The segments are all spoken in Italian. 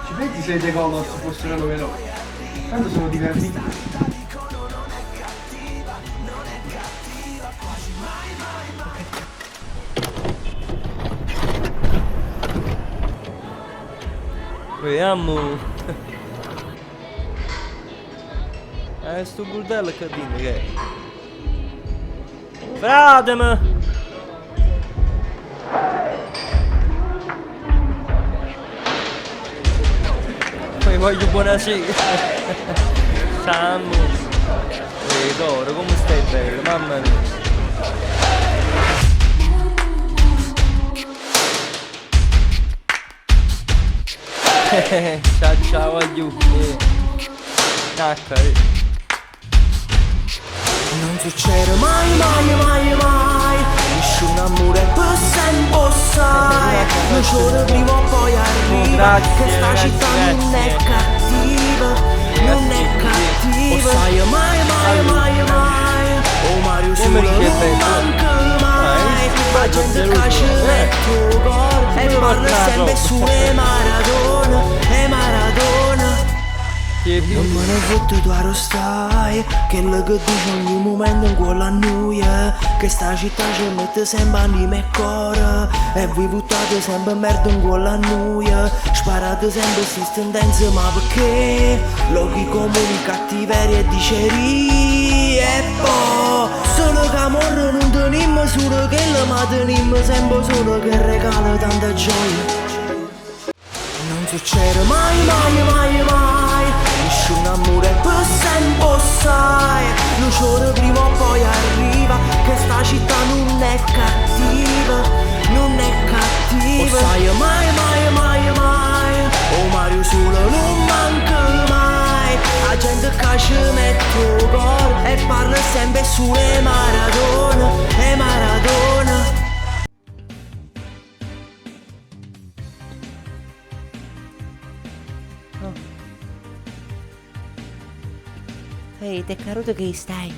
Ci pensi se i The Colors fossero come noi? Tanto sono divertiti. Vediamo. Sto bordello che dimmi che è? Frateme! Vi voglio buonasera. Samu. Toro, come stai bello? Mamma mia. Ciao ciao a tutti. Cacca. Non succede mai, mai, mai, mai. Nessun amore per sempre, sai. Un giorno prima o poi arriva. Che sta città non è cattiva, non è cattiva. Sai mai, mai, mai, mai. Oh Mario solo non manca mai. La gente che ci mette il corpo e parla sempre su Maradona, Maradona. Non me ne fotte tu arrostai, che è che dice ogni momento in quella noia. Che sta città ci mette sempre anima e cuore. E voi buttate sempre merda in quella noia. Sparate sempre si tendenze, ma perché? Luoghi comuni, cattiveria e dicerie. E poi solo che amore non tenimmo solo che la, ma tenimmo sempre solo che regala tanta gioia. Non succede mai, mai, mai, mai. Nessun amore per sempre, sai. Lo giorno prima o poi arriva. Che sta città non è cattiva, non è cattiva. Sai mai, mai, mai, mai. Oh Mario solo non manca mai. La gente che ci mette il cuore e parla sempre su Maradona, Maradona. Ehi, te caruto che stai?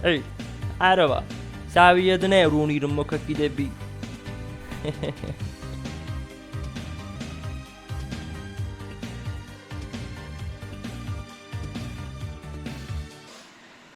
Ehi, allora, stavi a tenere un mo che chi devi.